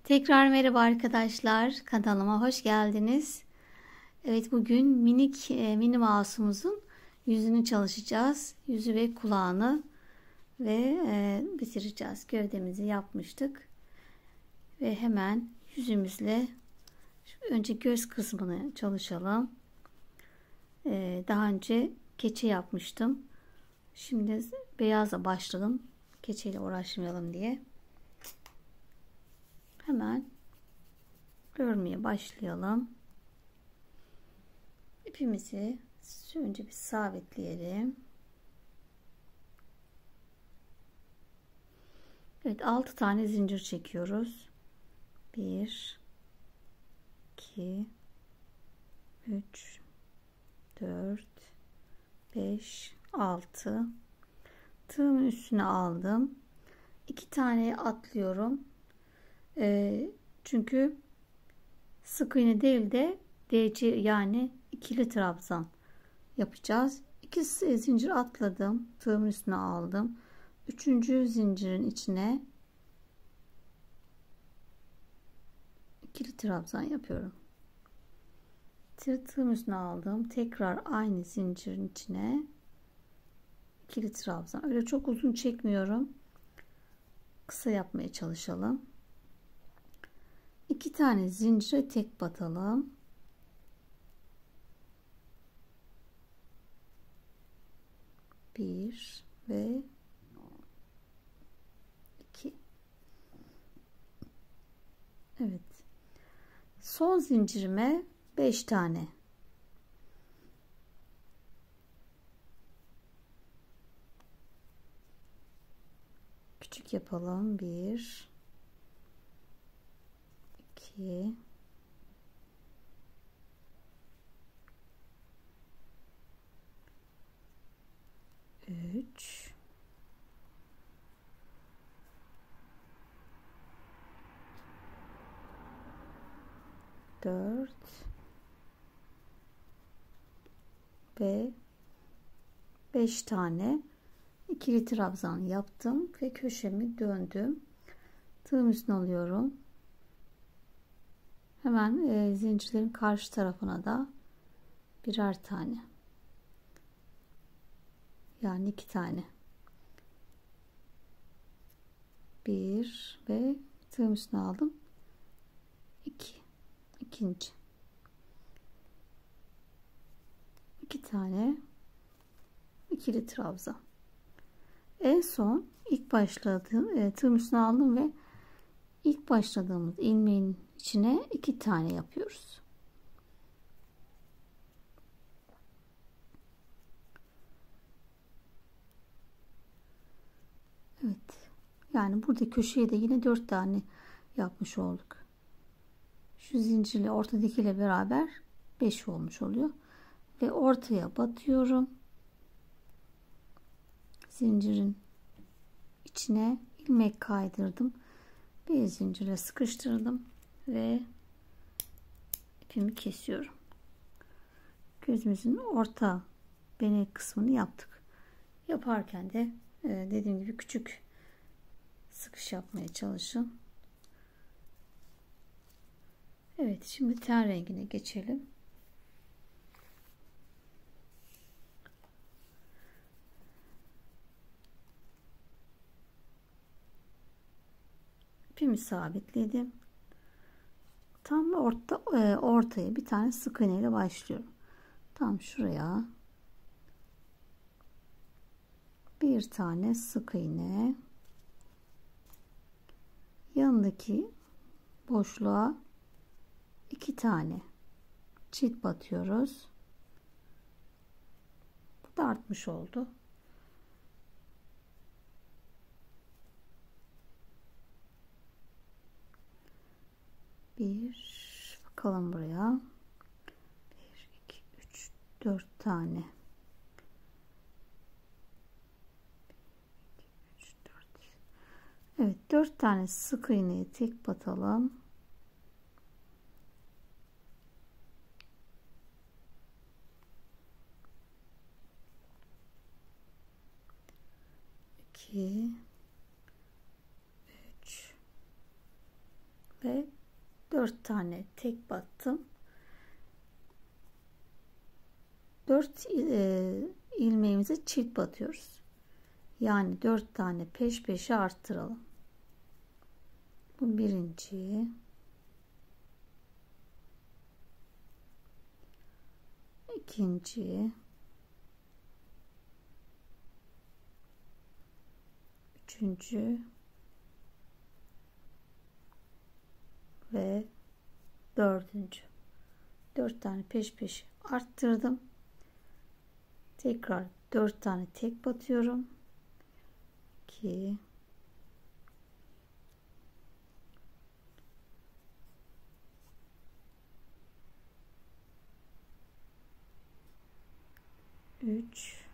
Tekrar merhaba arkadaşlar. Kanalıma hoş geldiniz. Evet, bugün Minnie Mouse'umuzun yüzünü çalışacağız. Yüzü ve kulağını bitireceğiz. Gövdemizi yapmıştık. Ve hemen yüzümüzle önce göz kısmını çalışalım. Daha önce keçe yapmıştım. Şimdi beyazla başladım. Keçeyle uğraşmayalım diye. Hemen örmeye başlayalım. İpimizi önce bir sabitleyelim. Evet, 6 tane zincir çekiyoruz. 1 2 3 4 5 6. Tığımın üstüne aldım. 2 tane atlıyorum. Çünkü sık iğne değil de DC, yani ikili trabzan yapacağız. 2 zincir atladım. Tığımın üstüne aldım. 3. zincirin içine ikili trabzan yapıyorum. Tığımın üstüne aldım. Tekrar aynı zincirin içine ikili trabzan. Öyle çok uzun çekmiyorum. Kısa yapmaya çalışalım. 2 tane zincire tek batalım. Bir ve 2. Evet. Son zincirime 5 tane. Küçük yapalım. 1 2 3 4 ve 5 tane ikili trabzan yaptım ve köşemi döndüm. Tığım üstüne alıyorum. Hemen zincirlerin karşı tarafına da birer tane, yani 2 tane, 1 ve tığım üstüne aldım. 2 ikinci 2 tane ikili trabzan. En son ilk başladığım tığım üstüne aldım ve ilk başladığımız ilmeğin içine 2 tane yapıyoruz. Evet. Yani burada köşeye de yine 4 tane yapmış olduk. Şu zincirle ortadakiyle beraber 5 olmuş oluyor. Ve ortaya batıyorum. Zincirin içine ilmek kaydırdım. Bir zincire sıkıştırdım ve ipimi kesiyorum. Gözümüzün orta benek kısmını yaptık. Yaparken de dediğim gibi küçük sıkış yapmaya çalışın. Evet, şimdi ten rengine geçelim. İpimi sabitledim. Tam ortaya bir tane sık iğne ile başlıyorum. Tam şuraya bir tane sık iğne, yanındaki boşluğa 2 tane çift batıyoruz. Bu da artmış oldu. Bakalım buraya. 1 2 3 4 tane. 3 4. Evet, 4 tane sık iğneyi tek batalım. İki, 3 ve 4 tane tek battım. 4 ilmeğimize çift batıyoruz. Yani 4 tane peş peşe arttıralım. Bu birinci. İkinci. Üçüncü. Ve dördüncü. 4 tane peş peşe arttırdım. Tekrar 4 tane tek batıyorum. 2 3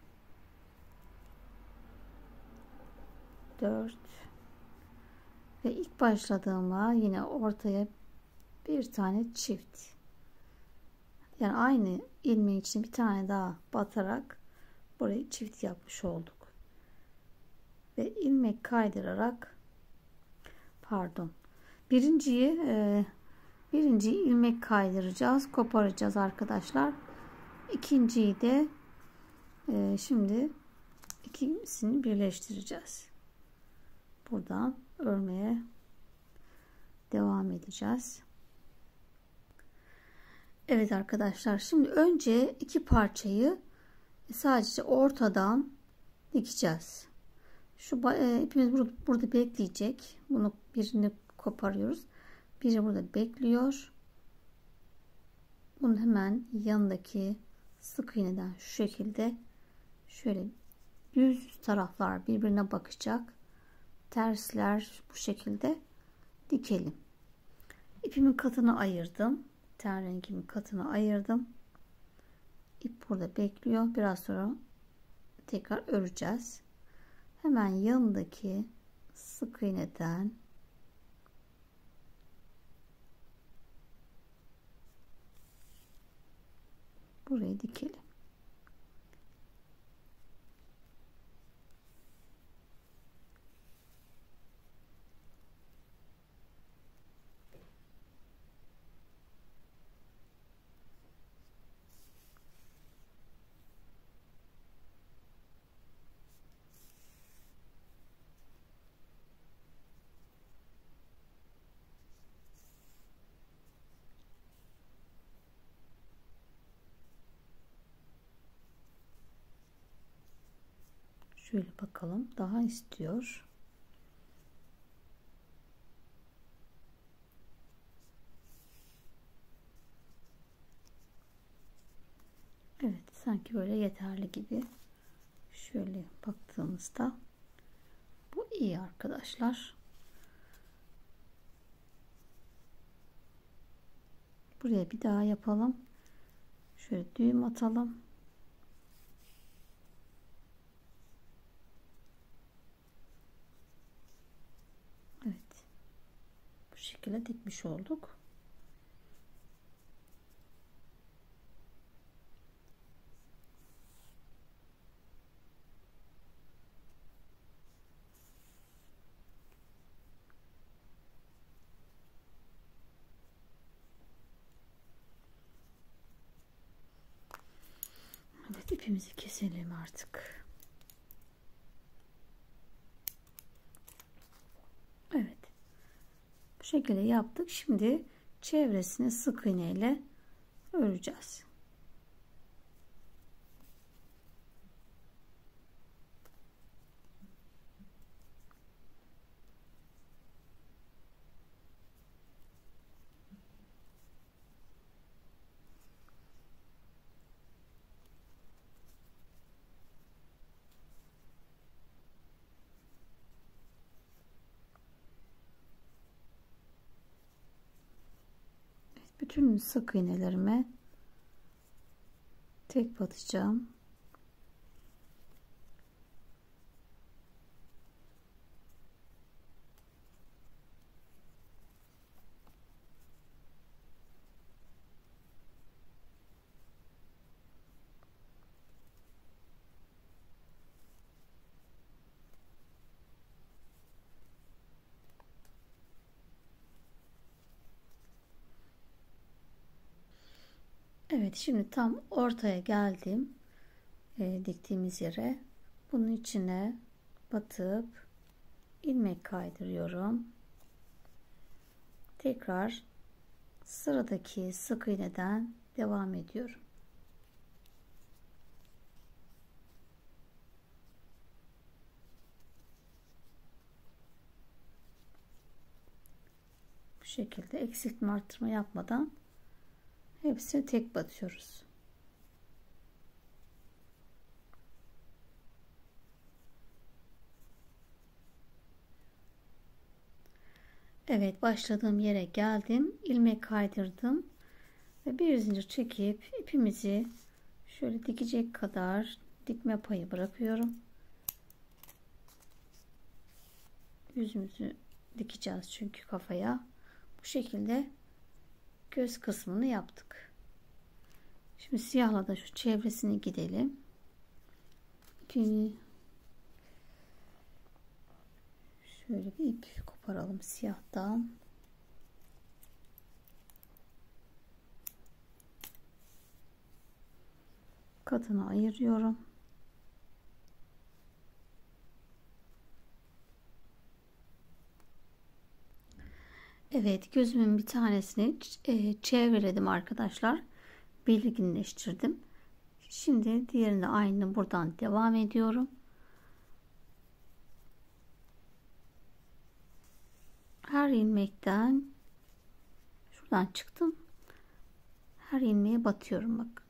4 ve ilk başladığıma yine ortaya bir tane çift, yani aynı ilmeğin için bir tane daha batarak burayı çift yapmış olduk ve ilmek kaydırarak birinciyi ilmek kaydıracağız, koparacağız arkadaşlar. İkinciyi de şimdi ikisini birleştireceğiz. Buradan örmeye devam edeceğiz. Evet arkadaşlar, şimdi önce iki parçayı sadece ortadan dikeceğiz. Şu ipimiz burada bekleyecek. Bunu birini koparıyoruz. Biri burada bekliyor. Bunun hemen yanındaki sık iğneden şu şekilde şöyle düz taraflar birbirine bakacak. Tersler bu şekilde dikelim. İpimin katını ayırdım. Ten rengimin katını ayırdım. İp burada bekliyor. Biraz sonra tekrar öreceğiz. Hemen yanındaki sık iğneden burayı dikelim. Şöyle bakalım, daha istiyor. Evet, sanki böyle yeterli gibi. Şöyle baktığımızda bu iyi arkadaşlar. Buraya bir daha yapalım. Şöyle düğüm atalım. Evet. Bu şekilde dikmiş olduk. Evet, ipimizi keselim artık. Evet. Bu şekilde yaptık. Şimdi çevresini sık iğne ile öreceğiz. Bütün sık iğnelerime tek batacağım. Evet, şimdi tam ortaya geldim. Diktiğimiz yere. Bunun içine batıp ilmek kaydırıyorum. Tekrar sıradaki sık iğneden devam ediyorum. Bu şekilde eksiltme artırma yapmadan hepsini tek batıyoruz. Evet, başladığım yere geldim. İlmek kaydırdım ve bir zincir çekip ipimizi şöyle dikecek kadar dikme payı bırakıyorum. Yüzümüzü dikeceğiz çünkü kafaya. Bu şekilde göz kısmını yaptık. Şimdi siyahla da şu çevresini gidelim. Şöyle bir ip koparalım siyahtan. Katına ayırıyorum. Evet, gözümün bir tanesini çevreledim arkadaşlar. Belirginleştirdim. Şimdi diğerini aynı buradan devam ediyorum. Her ilmekten şuradan çıktım. Her ilmeğe batıyorum bakın.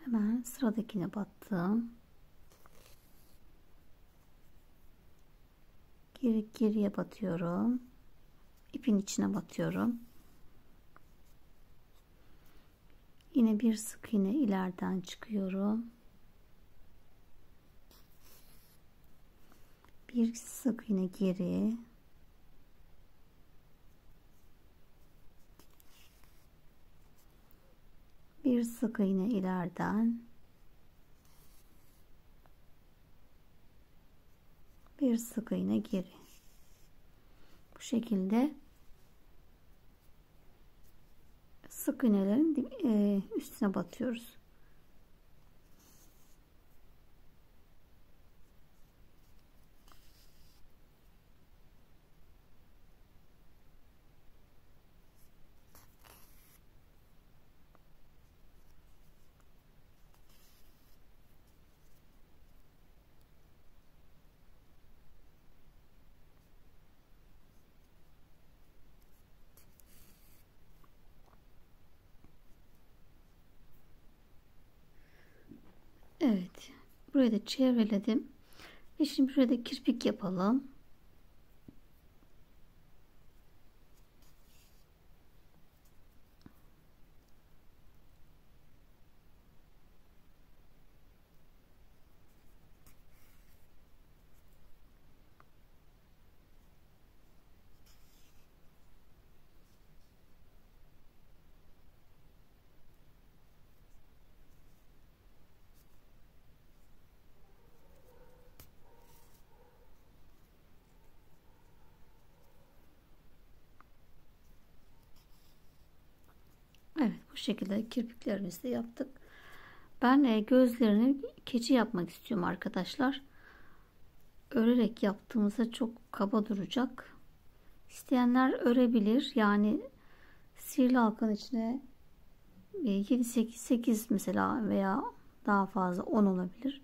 Hemen sıradakine battım. Geriye batıyorum. İpin içine batıyorum. Yine bir sık iğne ileriden çıkıyorum. Bir sık iğne geri. Bir sık iğne ileriden. Bir sık iğne geri. Bu şekilde sık iğnelerin üstüne batıyoruz. Evet. Burayı da çevreledim. Ve şimdi buraya da kirpik yapalım. Evet, bu şekilde kirpiklerimizi de yaptık. Ben gözlerini keçi yapmak istiyorum arkadaşlar. Örerek yaptığımızda çok kaba duracak. İsteyenler örebilir. Yani sihirli halkanın içine 7-8 mesela veya daha fazla 10 olabilir.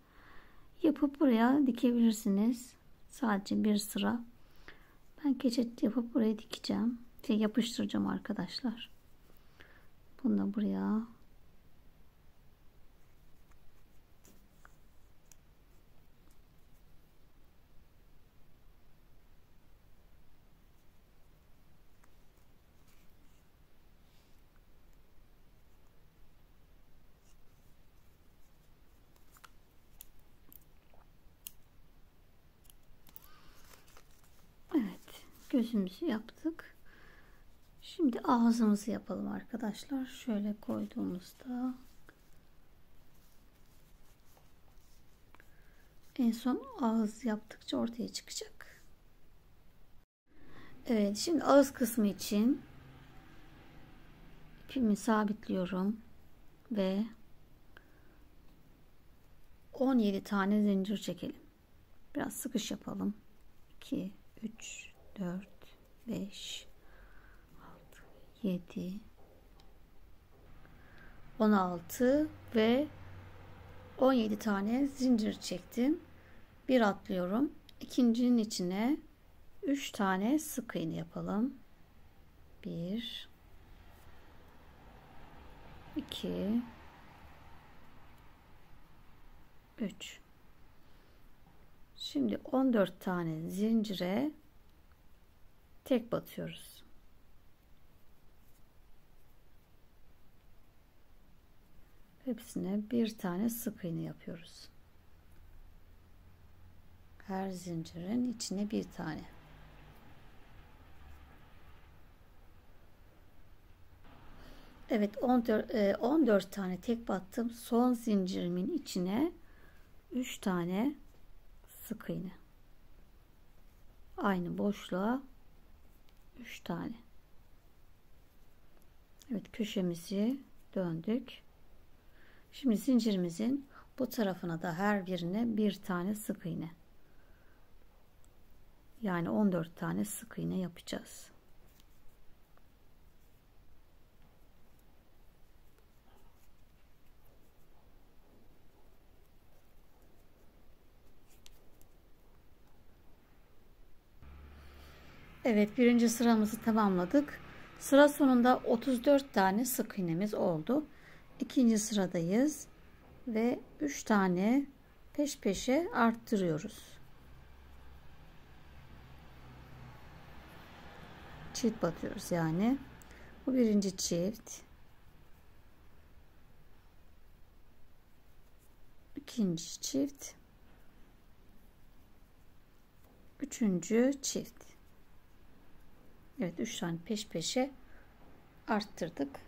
Yapıp buraya dikebilirsiniz. Sadece bir sıra. Ben keçe yapıp buraya dikeceğim. Yapıştıracağım arkadaşlar. Bunu da buraya. Evet, gözümüzü yaptık. Şimdi ağzımızı yapalım arkadaşlar. Şöyle koyduğumuzda en son ağız yaptıkça ortaya çıkacak. Evet, şimdi ağız kısmı için ipimi sabitliyorum ve 17 tane zincir çekelim. Biraz sıkış yapalım. 2, 3, 4, 5, 6, 7, 16 ve 17 tane zincir çektim. Bir atlıyorum. İkincinin içine 3 tane sık iğne yapalım. 1, 2, 3. Şimdi 14 tane zincire tek batıyoruz. Hepsine bir tane sık iğne yapıyoruz. Her zincirin içine bir tane. Evet, 14 tane tek battım. Son zincirimin içine 3 tane sık iğne. Aynı boşluğa 3 tane. Evet, köşemizi döndük. Şimdi zincirimizin bu tarafına da her birine bir tane sık iğne. Yani 14 tane sık iğne yapacağız. Evet, birinci sıramızı tamamladık. Sıra sonunda 34 tane sık iğnemiz oldu. İkinci sıradayız ve 3 tane peş peşe arttırıyoruz. Çift batıyoruz yani. Bu birinci çift. İkinci çift. Üçüncü çift. Evet, 3 tane peş peşe arttırdık.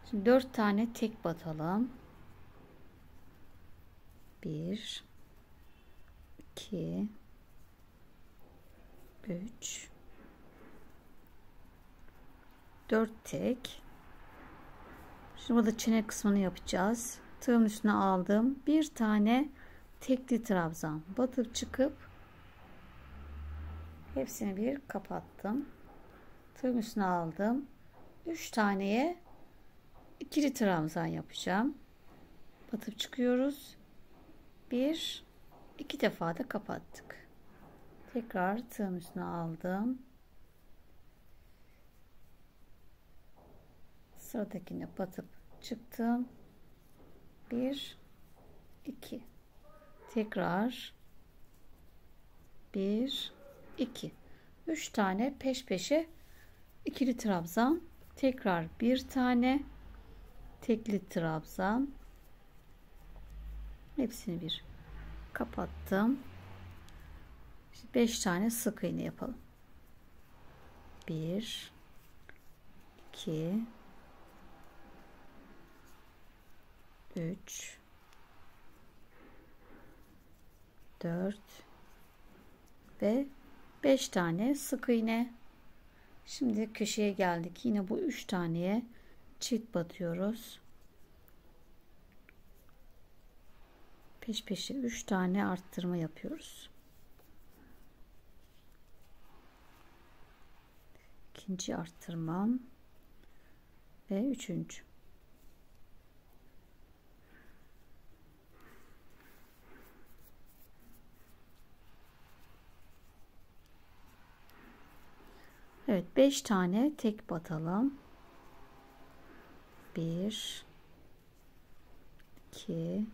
Şimdi 4 tane tek batalım. 1, 2, 3, 4 tek. Şimdi burada çene kısmını yapacağız. Tığın üstüne aldım. Bir tane tekli trabzan batıp çıkıp hepsini bir kapattım. Tığın üstüne aldım. 3 taneye ikili trabzan yapacağım. Batıp çıkıyoruz. 1, 2 defa da kapattık. Tekrar tığın üstüne aldım. Sıradakine batıp çıktım. 1, 2. Tekrar 1, 2. 3 tane peş peşe ikili trabzan. Tekrar bir tane tekli trabzan. Hepsini bir kapattım. 5 tane sık iğne yapalım. 1, 2, 3, 4 ve 5 tane sık iğne. Şimdi köşeye geldik. Yine bu 3 taneye çift batıyoruz. Peş peşe 3 tane arttırma yapıyoruz. İkinci arttırmam ve üçüncü. Evet, 5 tane tek batalım. 1, 2,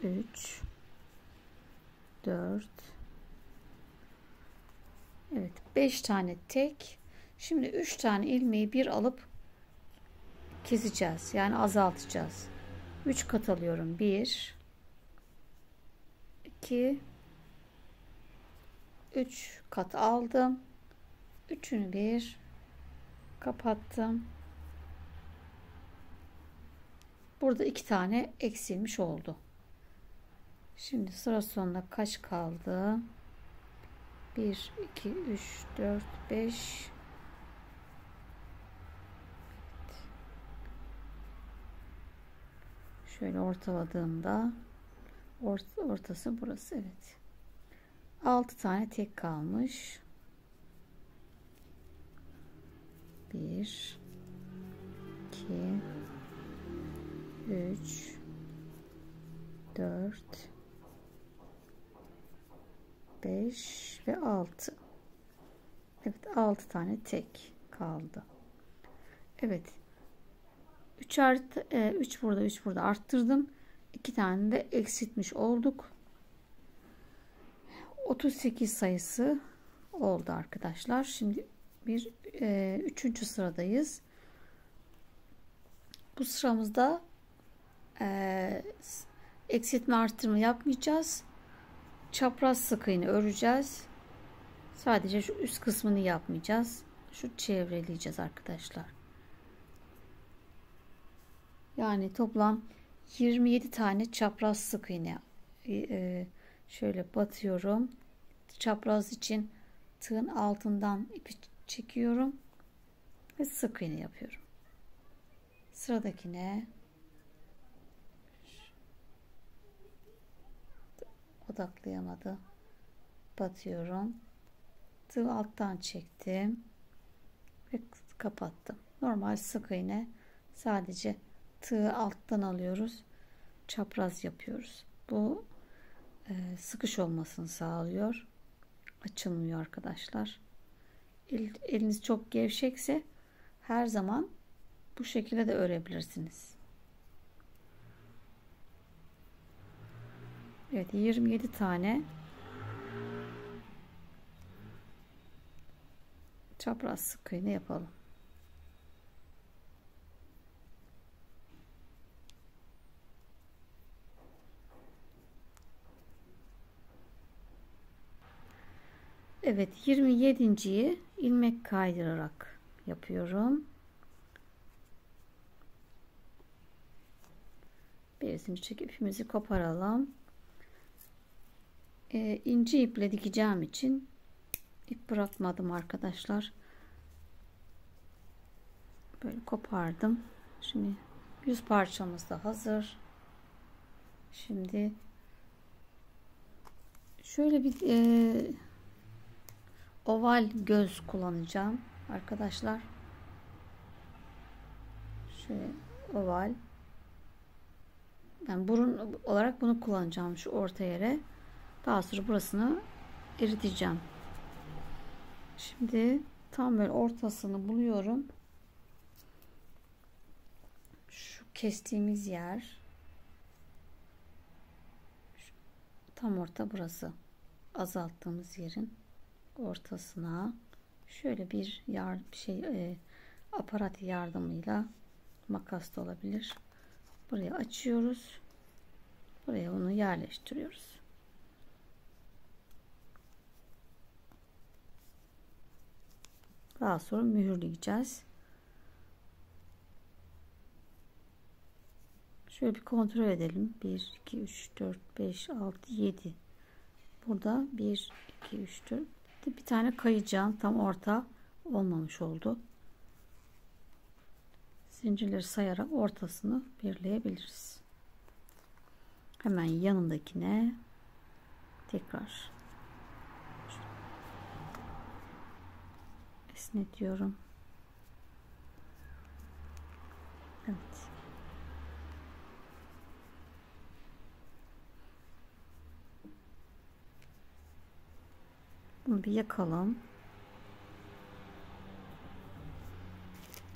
3, 4. Evet, 5 tane tek. Şimdi 3 tane ilmeği bir alıp keseceğiz. Yani azaltacağız. 3 kat alıyorum. 1, 2, 3 kat aldım. Üçünü bir kapattım. Burada 2 tane eksilmiş oldu. Şimdi sıra sonuna kaç kaldı? 1, 2, 3, 4, 5. Şöyle ortaladığımda ortası burası. Evet. 6 tane tek kalmış. 1, 2, 3, 4, 5 ve 6. Evet, 6 tane tek kaldı. Evet. 3 burada, 3 burada arttırdım. 2 tane de eksiltmiş olduk. 38 sayısı oldu arkadaşlar. Şimdi üçüncü sıradayız. Bu sıramızda eksiltme arttırma yapmayacağız. Çapraz sık iğne öreceğiz. Sadece şu üst kısmını yapmayacağız. Şu çevreleyeceğiz arkadaşlar. Yani toplam 27 tane çapraz sık iğne şöyle batıyorum. Çapraz için tığın altından ipi çekiyorum ve sık iğne yapıyorum. Sıradakine odaklayamadı. Batıyorum. Tığ alttan çektim ve kapattım. Normal sık iğne, sadece tığı alttan alıyoruz. Çapraz yapıyoruz. Bu sıkış olmasını sağlıyor. Açılmıyor arkadaşlar. Eliniz çok gevşekse her zaman bu şekilde de örebilirsiniz. Evet, 27 tane çapraz sık iğne yapalım. Evet, 27.'yi ilmek kaydırarak yapıyorum. Bir zincir çekip ipimizi koparalım. İnce iple dikeceğim için ip bırakmadım arkadaşlar. Böyle kopardım. Şimdi yüz parçamız da hazır. Şimdi şöyle bir oval göz kullanacağım arkadaşlar. Şöyle oval. Yani burun olarak bunu kullanacağım, şu orta yere. Daha sonra burasını eriteceğim. Şimdi tam böyle ortasını buluyorum. Şu kestiğimiz yer. Tam orta burası. Azalttığımız yerin ortasına şöyle bir aparat yardımıyla, makas da olabilir, buraya açıyoruz. Buraya onu yerleştiriyoruz. Daha sonra mühürleyeceğiz. Şöyle bir kontrol edelim. 1, 2, 3, 4, 5, 6, 7. Burada 1, 2, 3, 4. Bir tane kayacağım. Tam orta olmamış oldu. Zincirleri sayarak ortasını birleyebiliriz. Hemen yanındakine tekrar esnetiyorum. Evet. Bunu bir yakalım.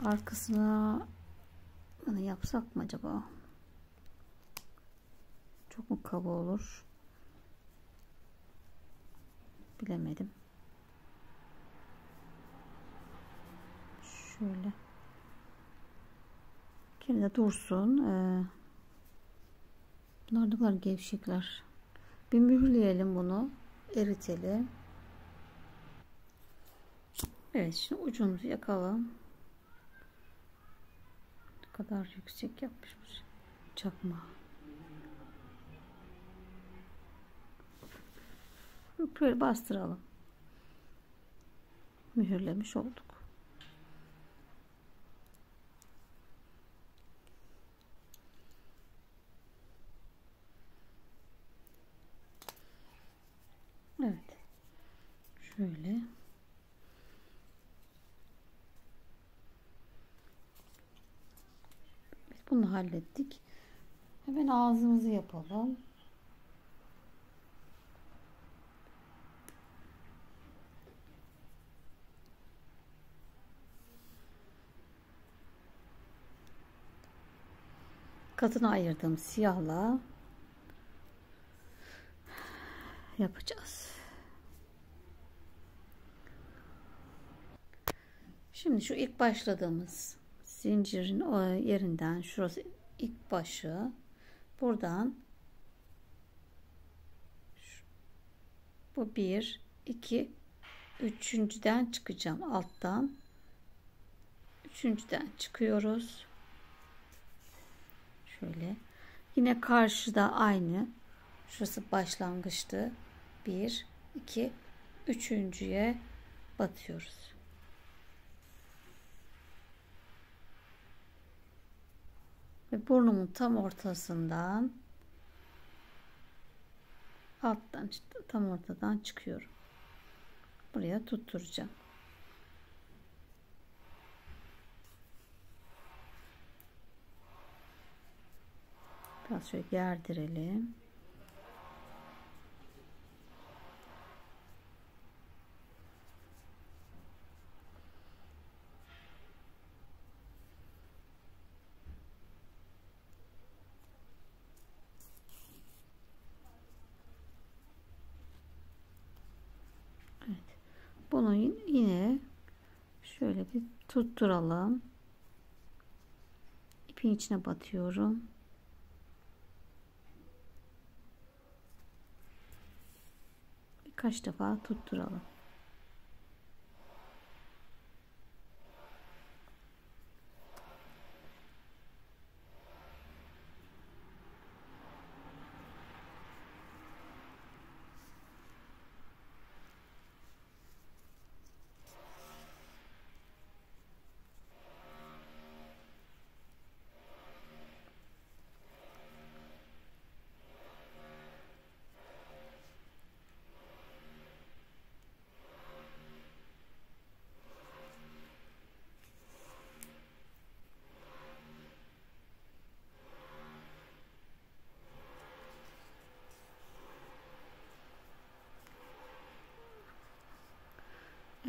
Arkasına bunu yapsak mı acaba? Çok mu kaba olur? Bilemedim. Şöyle. Kenarda dursun. Bunlar ne kadar gevşekler. Bir mühürleyelim bunu. Eritelim. Evet, şimdi ucumuzu yakalım. Ne kadar yüksek yapmışız. çakma. Böyle bastıralım. Mühürlemiş olduk. Evet. Şöyle. Bunu hallettik. Hemen ağzımızı yapalım. Katına ayırdığım siyahla yapacağız. Şimdi şu ilk başladığımız zincirin o yerinden, şurası ilk başı, buradan bu 1 2 üçüncüden çıkacağım, alttan üçüncüden çıkıyoruz. Şöyle yine karşıda aynı, şurası başlangıçtı, 1 2 üçüncüye batıyoruz. Ve burnumun tam ortasından, alttan, tam ortadan çıkıyorum. Buraya tutturacağım. Biraz şöyle gerdirelim. Bunu yine şöyle bir tutturalım. İpin içine batıyorum. Birkaç defa tutturalım.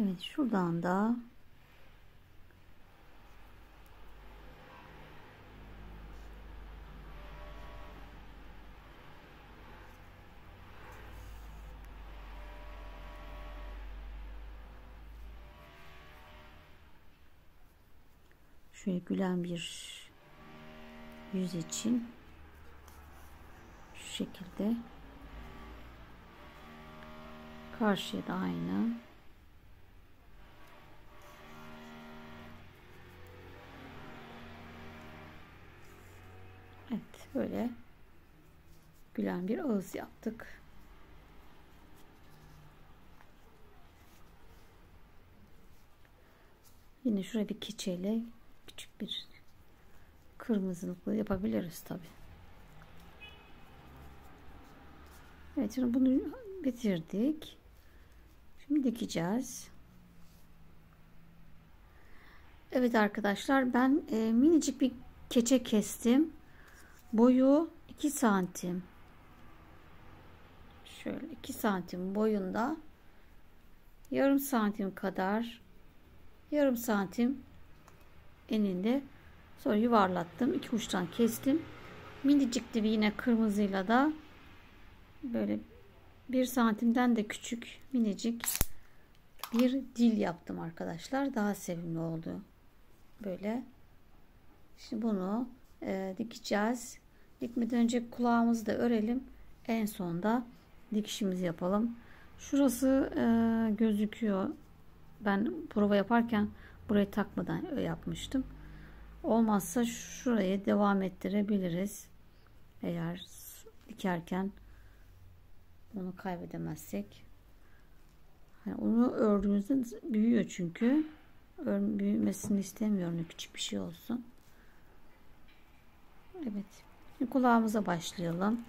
Evet, şuradan da şöyle gülen bir yüz için şu şekilde, karşıya da aynı. Evet, böyle gülen bir ağız yaptık. Yine şuraya bir keçeyle küçük bir kırmızılıklı yapabiliriz tabi. Evet, şimdi bunu bitirdik. Şimdi dikeceğiz. Evet arkadaşlar, ben minicik bir keçe kestim. Boyu 2 santim. Şöyle 2 santim boyunda, yarım santim kadar, yarım santim eninde. Sonra yuvarlattım. 2 uçtan kestim. Minicikti bir, yine kırmızıyla da böyle 1 santimden de küçük minicik bir dil yaptım arkadaşlar. Daha sevimli oldu. Böyle. Şimdi bunu dikeceğiz. Dikmeden önce kulağımızı da örelim. En sonda dikişimizi yapalım. Şurası gözüküyor. Ben prova yaparken burayı takmadan yapmıştım. Olmazsa şurayı devam ettirebiliriz. Eğer dikerken onu kaybedemezsek. Yani onu ördüğünüzde büyüyor çünkü. Büyümesini istemiyorum. Küçük bir şey olsun. Evet. Şimdi kulağımıza başlayalım.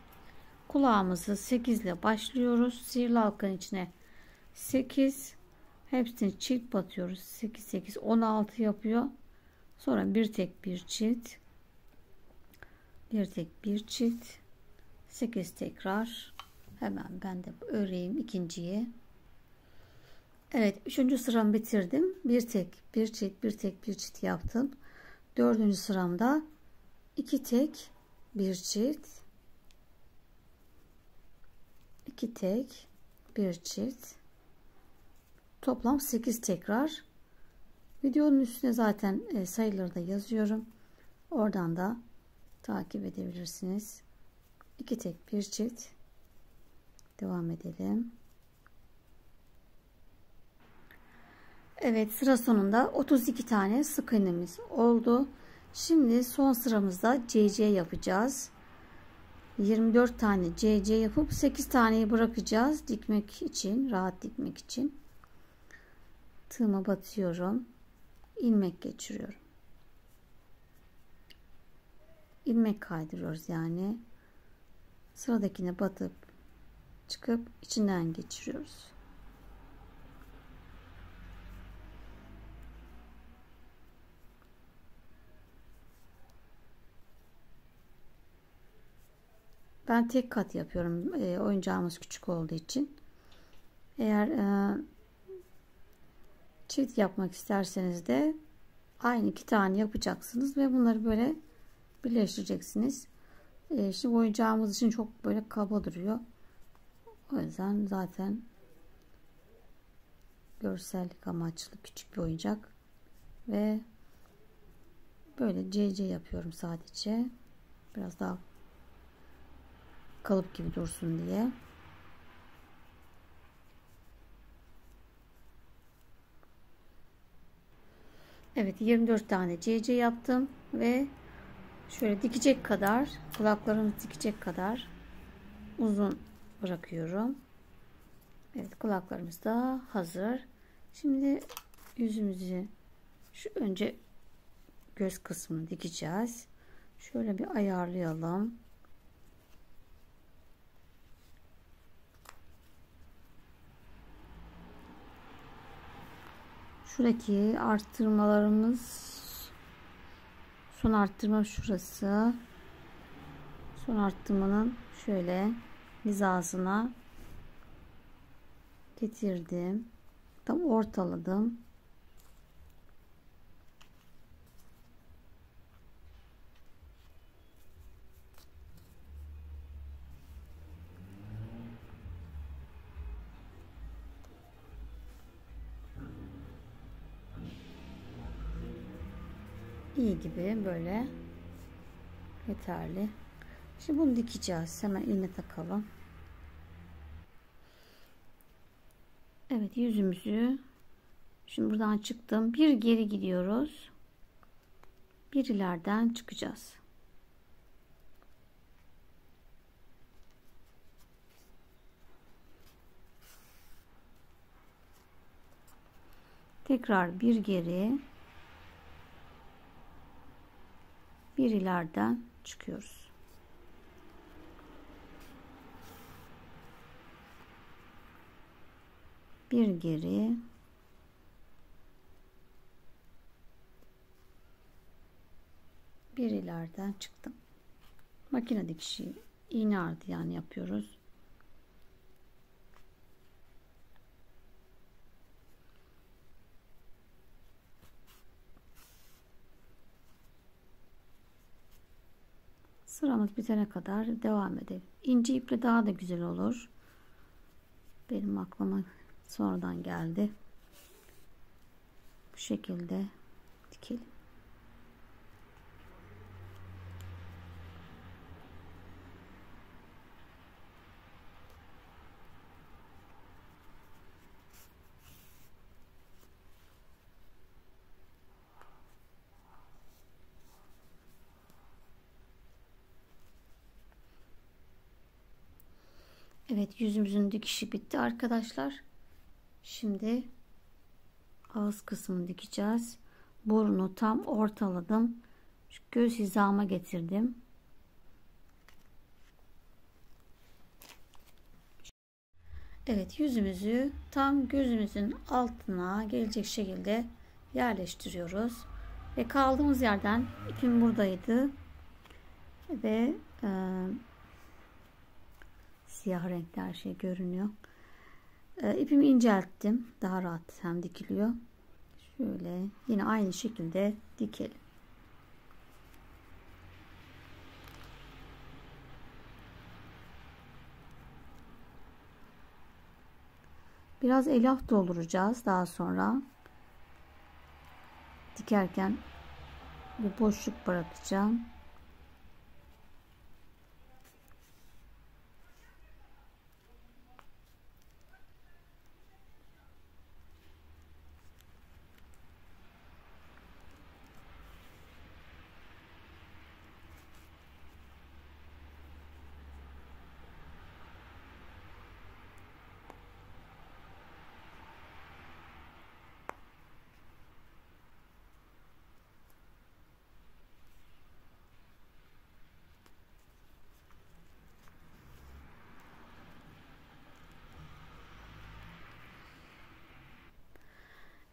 Kulağımızı 8 ile başlıyoruz. Sihirli halkanın içine 8. Hepsini çift batıyoruz. 8 8 16 yapıyor. Sonra bir tek bir çift. Bir tek bir çift. 8 tekrar. Hemen ben de öreyim ikinciyi. Evet, üçüncü sıramı bitirdim. Bir tek bir çift, bir tek bir çift yaptım. Dördüncü sıramda 2 tek bir çift, 2 tek bir çift, toplam 8 tekrar. Videonun üstüne zaten sayıları da yazıyorum. Oradan da takip edebilirsiniz. 2 tek bir çift. Devam edelim. Evet, sıra sonunda 32 tane sık iğnemiz oldu. Şimdi son sıramızda CC yapacağız. 24 tane CC yapıp 8 taneyi bırakacağız dikmek için, rahat dikmek için. Tığıma batıyorum. İlmek geçiriyorum. İlmek kaydırıyoruz yani. Sıradakine batıp çıkıp içinden geçiriyoruz. Ben tek kat yapıyorum. Oyuncağımız küçük olduğu için. Eğer çift yapmak isterseniz de aynı 2 tane yapacaksınız ve bunları böyle birleştireceksiniz. Şimdi oyuncağımız için çok böyle kaba duruyor. O yüzden zaten görsellik amaçlı küçük bir oyuncak ve böyle CC yapıyorum sadece. Biraz daha kalıp gibi dursun diye. Evet, 24 tane CC yaptım ve şöyle dikecek kadar, kulaklarımız dikecek kadar uzun bırakıyorum. Evet, kulaklarımız da hazır. Şimdi yüzümüzü şu önce göz kısmını dikeceğiz. Şöyle bir ayarlayalım. Şuradaki arttırmalarımız, son arttırma şurası. Son arttırmanın şöyle hizasına getirdim. Tam ortaladım. İyi gibi böyle yeterli. Şimdi bunu dikeceğiz. Hemen iğne takalım. Evet, yüzümüzü şimdi buradan çıktım. Bir geri gidiyoruz. Bir ileriden çıkacağız. Tekrar bir geri, bir ileriden çıkıyoruz. Bir geri, bir ileriden çıktım. Makine dikişi, iğne ardıyan yapıyoruz. Sıramız bitene kadar devam edelim. İnce iple daha da güzel olur. Benim aklıma sonradan geldi. Bu şekilde dikelim. Evet, yüzümüzün dikişi bitti arkadaşlar. Şimdi ağız kısmını dikeceğiz. Burnu tam ortaladım. Şu göz hizama getirdim. Evet, yüzümüzü tam gözümüzün altına gelecek şekilde yerleştiriyoruz. Ve kaldığımız yerden ipim buradaydı. Ve siyah renkli her şey görünüyor. İpimi incelttim. Daha rahat hem dikiliyor. Şöyle yine aynı şekilde dikelim. Biraz elyaf dolduracağız daha sonra. Dikerken bir boşluk bırakacağım.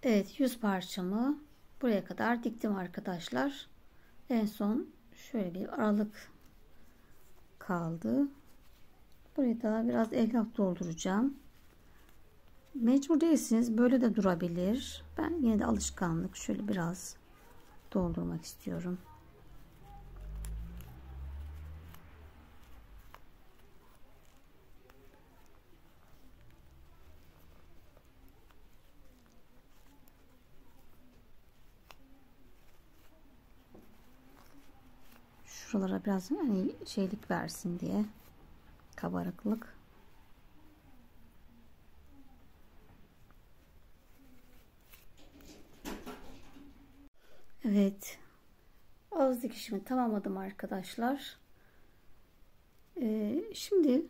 Evet, yüz parçamı buraya kadar diktim arkadaşlar. En son şöyle bir aralık kaldı. Buraya da biraz elyaf dolduracağım. Mecbur değilsiniz. Böyle de durabilir. Ben yine de alışkanlık şöyle biraz doldurmak istiyorum. Şuralara biraz hani şeylik versin diye, kabarıklık. Evet, ağız dikişimi tamamladım arkadaşlar. Şimdi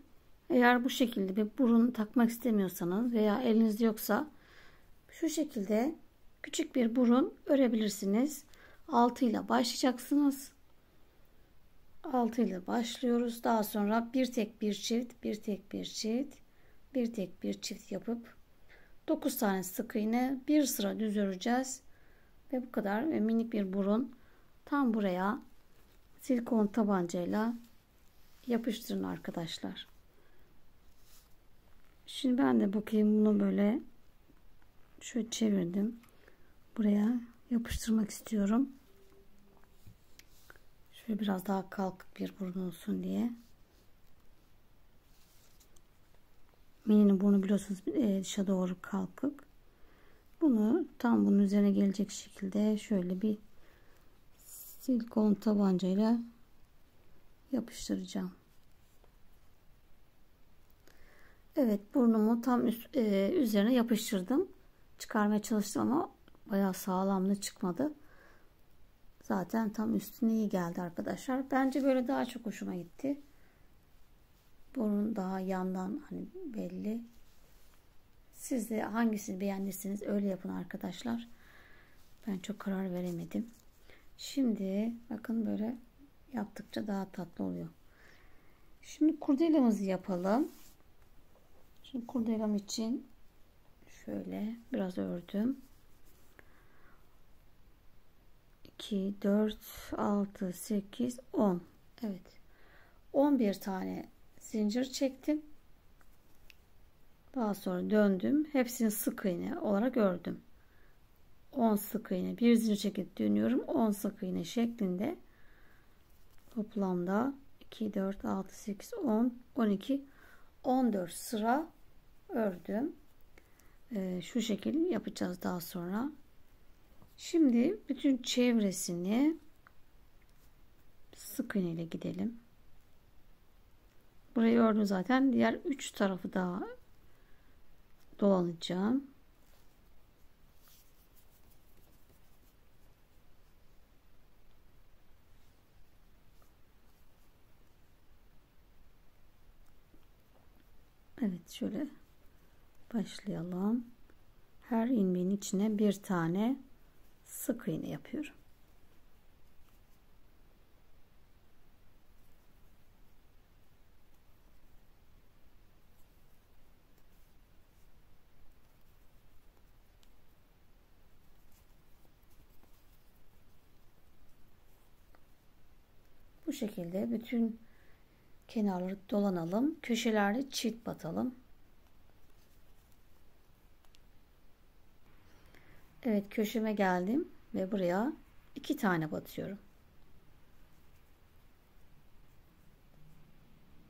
eğer bu şekilde bir burun takmak istemiyorsanız veya elinizde yoksa şu şekilde küçük bir burun örebilirsiniz. 6 ile başlayacaksınız. 6 ile başlıyoruz. Daha sonra bir tek bir çift, bir tek bir çift, bir tek bir çift yapıp 9 tane sık iğne bir sıra düz öreceğiz. Ve bu kadar. Ve minik bir burun tam buraya silikon tabancayla yapıştırın arkadaşlar. Şimdi ben de bakayım, bunu böyle şöyle çevirdim. Buraya yapıştırmak istiyorum. Şöyle biraz daha kalkık bir burun olsun diye. Mini'nin burnu biliyorsunuz dışa doğru kalkık. Bunu tam bunun üzerine gelecek şekilde şöyle bir silikon tabancayla yapıştıracağım. Evet, burnumu tam üzerine yapıştırdım. Çıkarmaya çalıştım ama bayağı sağlamlı çıkmadı. Zaten tam üstüne iyi geldi arkadaşlar. Bence böyle daha çok hoşuma gitti. Burun daha yandan hani belli. Siz de hangisini beğendiyseniz öyle yapın arkadaşlar. Ben çok karar veremedim. Şimdi bakın böyle yaptıkça daha tatlı oluyor. Şimdi kurdelamızı yapalım. Şimdi kurdelam için şöyle biraz ördüm. 2, 4, 6, 8, 10. Evet. 11 tane zincir çektim. Daha sonra döndüm. Hepsini sık iğne olarak ördüm. 10 sık iğne. Bir zincir çekip dönüyorum. 10 sık iğne şeklinde. Toplamda 2, 4, 6, 8, 10, 12, 14 sıra ördüm. Şu şekilde yapacağız daha sonra. Şimdi bütün çevresini sık iğne ile gidelim. Burayı ördüm zaten. Diğer 3 tarafı daha dolanacağım. Evet, şöyle başlayalım. Her ilmeğin içine bir tane sık iğne yapıyorum. Bu şekilde bütün kenarları dolanalım. Köşelerde çift batalım. Evet, köşeme geldim ve buraya 2 tane batıyorum.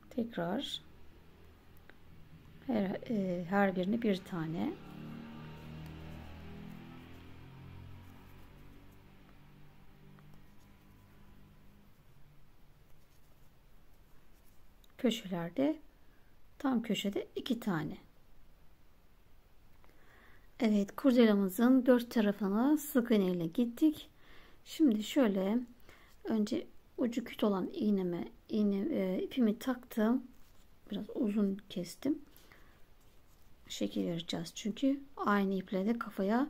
Tekrar her birine bir tane. Köşelerde, tam köşede 2 tane. Evet, kurdelamızın 4 tarafına sık iğne ile gittik. Şimdi şöyle önce ucu küt olan ipimi taktım. Biraz uzun kestim. Şekil vereceğiz çünkü aynı iple de kafaya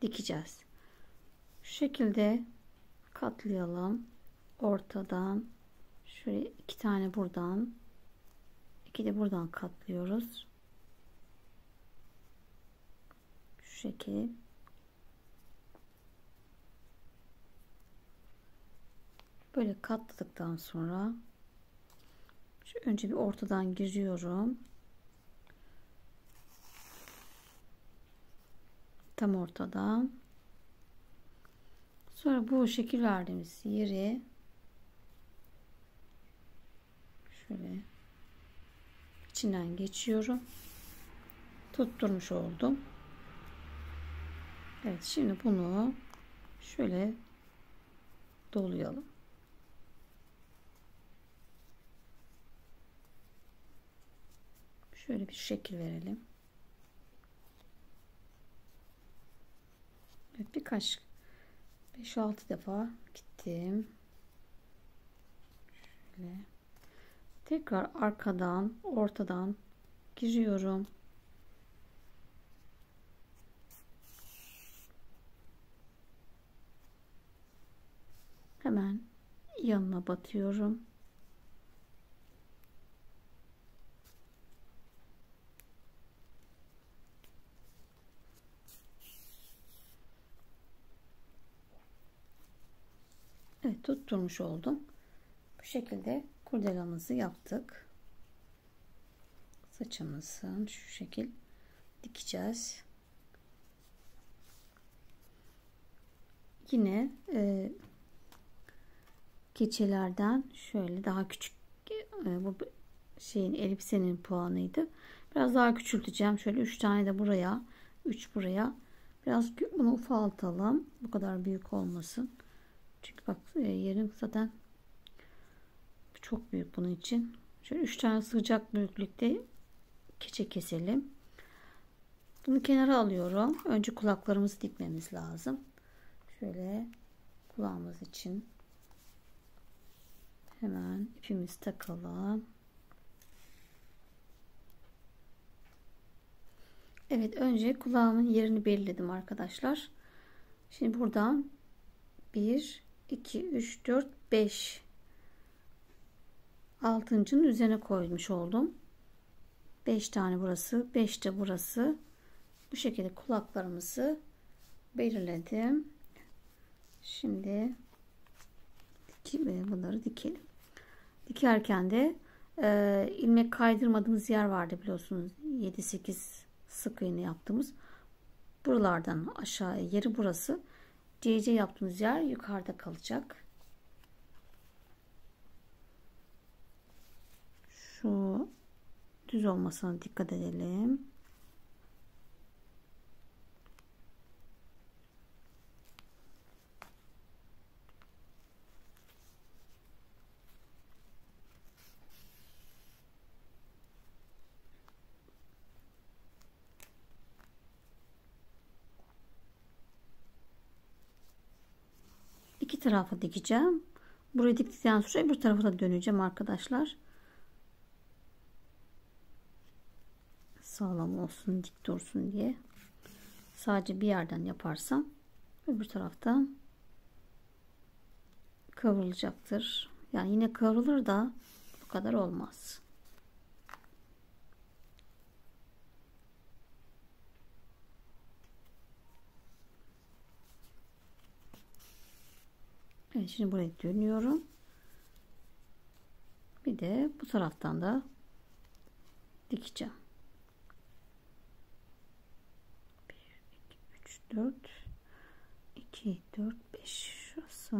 dikeceğiz. Şu şekilde katlayalım. Ortadan şöyle 2 tane buradan, 2 de buradan katlıyoruz. Şu şekil. Böyle katladıktan sonra önce bir ortadan giriyorum. Tam ortadan. Sonra bu şekil verdiğimiz yeri şöyle içinden geçiyorum. Tutturmuş oldum. Evet, şimdi bunu şöyle dolayalım. Şöyle bir şekil verelim. Evet, birkaç 5-6 defa gittim. Şöyle. Tekrar arkadan, ortadan giriyorum. Hemen yanına batıyorum. Evet, tutturmuş oldum. Bu şekilde kurdelamızı yaptık. Saçımızın şu şekil dikeceğiz. Yine keçelerden şöyle daha küçük, bu şeyin elbisenin puanıydı. Biraz daha küçülteceğim. Şöyle 3 tane de buraya, 3 buraya. Biraz bunu ufaltalım. Bu kadar büyük olmasın. Çünkü bak yerim zaten çok büyük bunun için. Şöyle 3 tane sığacak büyüklükte keçe keselim. Bunu kenara alıyorum. Önce kulaklarımızı dikmemiz lazım. Şöyle kulağımız için hemen ipimizi takalım. Evet, önce kulağımın yerini belirledim arkadaşlar. Şimdi buradan 1, 2, 3, 4, 5 altıncının üzerine koymuş oldum. 5 tane burası, 5 de burası. Bu şekilde kulaklarımızı belirledim. Şimdi bunları dikelim. Dikerken de ilmek kaydırmadığımız yer vardı biliyorsunuz. 7-8 sık iğne yaptığımız. Buralardan aşağıya yeri burası. CC yaptığımız yer yukarıda kalacak. Şu düz olmasına dikkat edelim. İki tarafa dikeceğim. Burayı diktikten sonra bir tarafa da döneceğim arkadaşlar. sağlam olsun, dik dursun diye. Sadece bir yerden yaparsam öbür taraftan kıvrılacaktır. Yani yine kıvrılır da bu kadar olmaz. Evet, şimdi buraya dönüyorum. Bir de bu taraftan da dikeceğim. 1, 2, 3, 4, 2, 4, 5 şurası.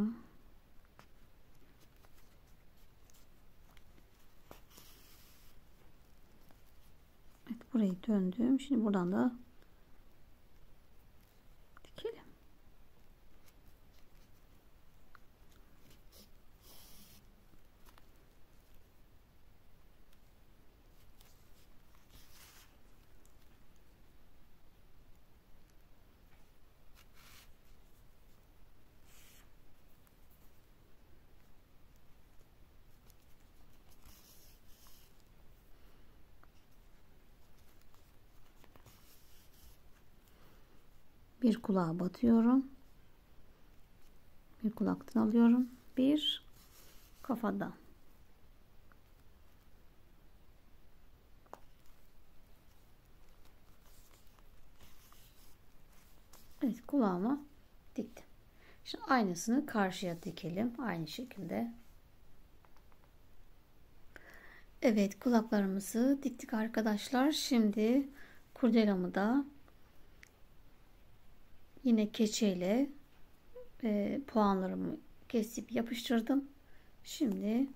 Evet, burayı döndüm. Şimdi buradan da dikelim. Bir kulağa batıyorum. Bir kulaktan alıyorum. Bir kafadan. Evet, kulağıma diktim. Şimdi aynısını karşıya dikelim. Aynı şekilde. Evet, kulaklarımızı diktik arkadaşlar. Şimdi kurdelamı da yine keçeyle puanlarımı kesip yapıştırdım. Şimdi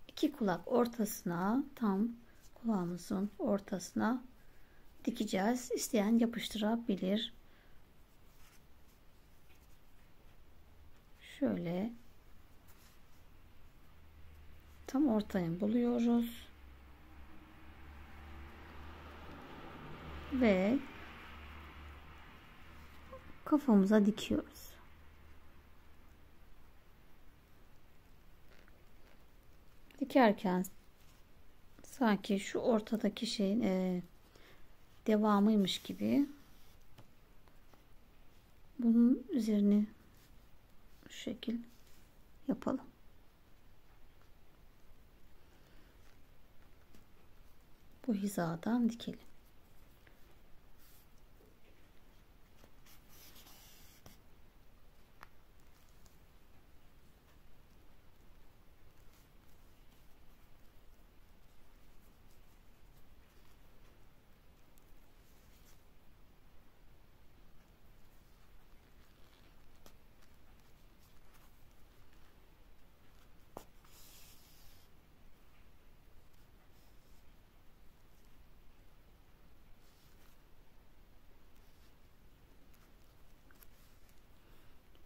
iki kulak ortasına, tam kulağımızın ortasına dikeceğiz. İsteyen yapıştırabilir. Şöyle tam ortaya buluyoruz ve kafamıza dikiyoruz. Dikerken sanki şu ortadaki şeyin devamıymış gibi bunun üzerini şu şekil yapalım. Bu hizadan dikelim.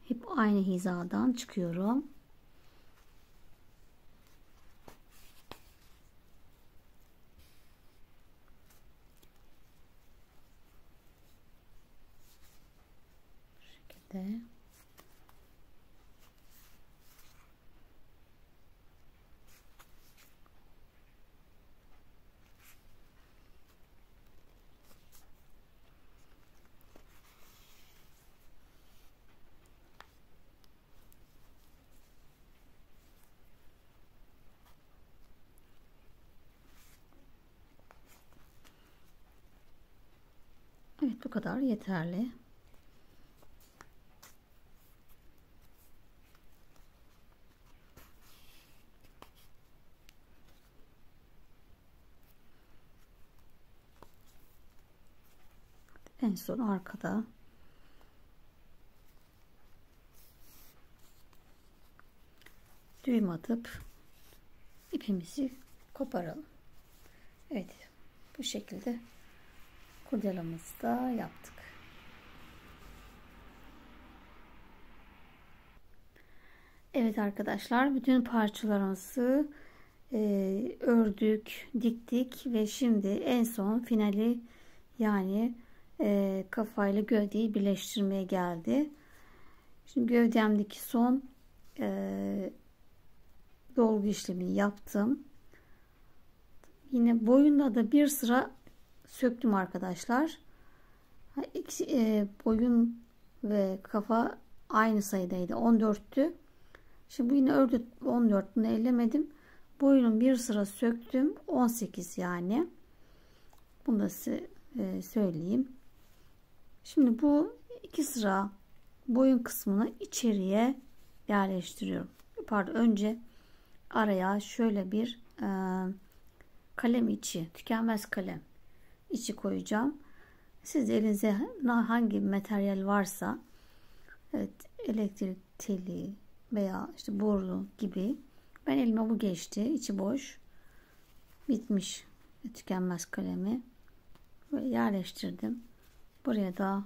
Hep aynı hizadan çıkıyorum. Bu şekilde. Evet, bu kadar yeterli. En son arkada düğüm atıp ipimizi koparalım. Evet, bu şekilde kurdelamızı da yaptık. Evet arkadaşlar, bütün parçalarımızı ördük, diktik ve şimdi en son finali, yani kafayla gövdeyi birleştirmeye geldi. Şimdi gövdemdeki son dolgu işlemini yaptım. Yine boyunda da bir sıra söktüm arkadaşlar. Boyun ve kafa aynı sayıdaydı. 14'tü. Şimdi bu yine ördü 14. Bunu ellemedim. Boyunun bir sıra söktüm. 18 yani. Bunu da size söyleyeyim. Şimdi bu 2 sıra boyun kısmını içeriye yerleştiriyorum. Pardon, önce araya şöyle bir kalem içi, tükenmez kalem içi koyacağım. Siz elinize hangi materyal varsa, evet, elektrik teli veya işte boru gibi, ben elime bu geçti. İçi boş. Bitmiş tükenmez kalemi. Böyle yerleştirdim. Buraya da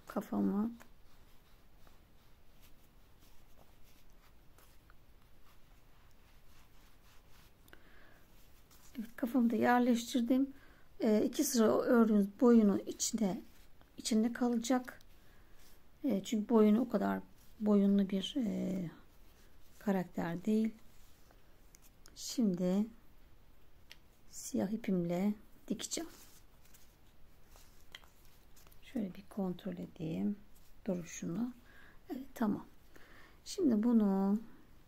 kafamı da yerleştirdim. 2 sıra ördüğünüz boyunu içinde kalacak. Çünkü boyunu o kadar boyunlu bir karakter değil. Şimdi siyah ipimle dikeceğim. Şöyle bir kontrol edeyim duruşunu. Evet, tamam. Şimdi bunu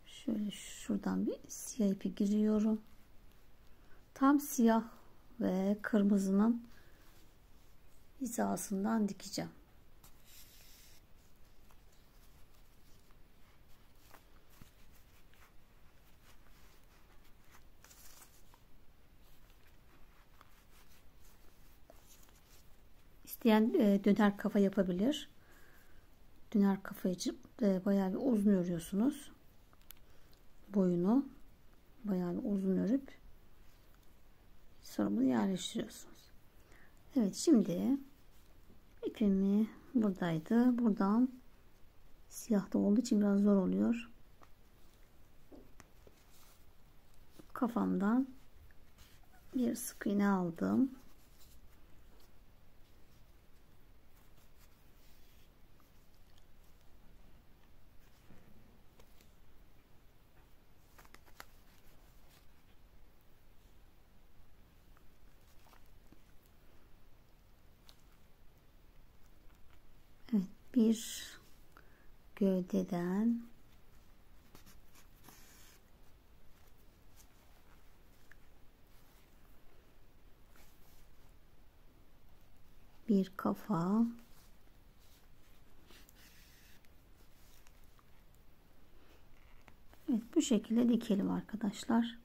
şöyle şuradan bir siyah ipi giriyorum. Tam siyah ve kırmızının hizasından dikeceğim. İsteyen döner kafa yapabilir. Döner kafayı bayağı bir uzun örüyorsunuz. Boyunu bayağı bir uzun örüp sonra bunu yerleştiriyorsunuz. Evet, şimdi ipimi buradaydı. Buradan siyah da olduğu için biraz zor oluyor. Kafamdan bir sık iğne aldım. Evet, bir gövdeden bir kafa, evet, bu şekilde dikelim arkadaşlar.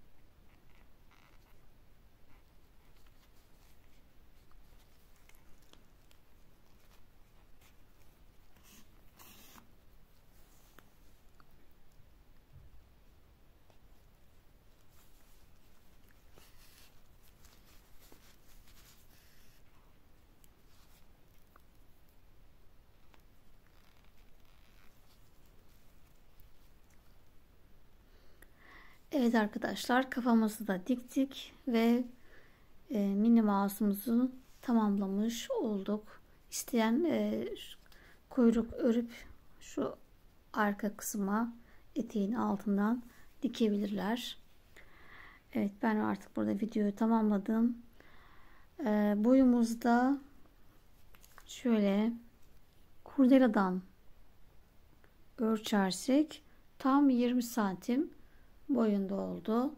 Evet arkadaşlar, kafamızı da diktik ve mini mouse'umuzu tamamlamış olduk. İsteyen kuyruk örüp şu arka kısma eteğin altından dikebilirler. Evet, ben artık burada videoyu tamamladım. Boyumuzda şöyle kurdeladan ölçersek tam 20 santim boyunda oldu.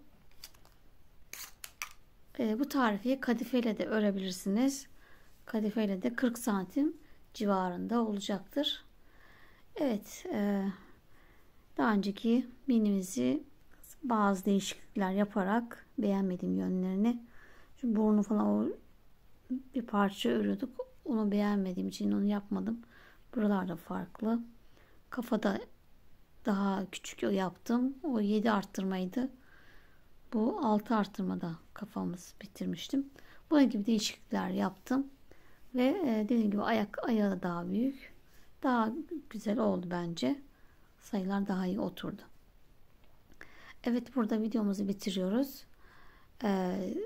Bu tarifi kadifeyle de örebilirsiniz. Kadifeyle de 40 santim civarında olacaktır. Evet, daha önceki minimizi bazı değişiklikler yaparak beğenmediğim yönlerini, şu burnu falan bir parça örüyorduk, onu beğenmediğim için onu yapmadım. Buralarda farklı. Kafada daha küçük yaptım. O 7 arttırmaydı. Bu 6 arttırmada kafamız bitirmiştim. Bunun gibi değişiklikler yaptım. Ve dediğim gibi ayağı daha büyük. Daha güzel oldu bence. Sayılar daha iyi oturdu. Evet, burada videomuzu bitiriyoruz.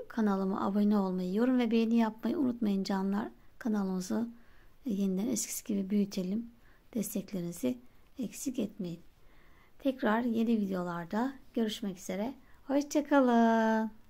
Kanalıma abone olmayı, yorum ve beğeni yapmayı unutmayın canlar. Kanalımızı yeniden eskisi gibi büyütelim. Desteklerinizi eksik etmeyin. Tekrar yeni videolarda görüşmek üzere. Hoşça kalın.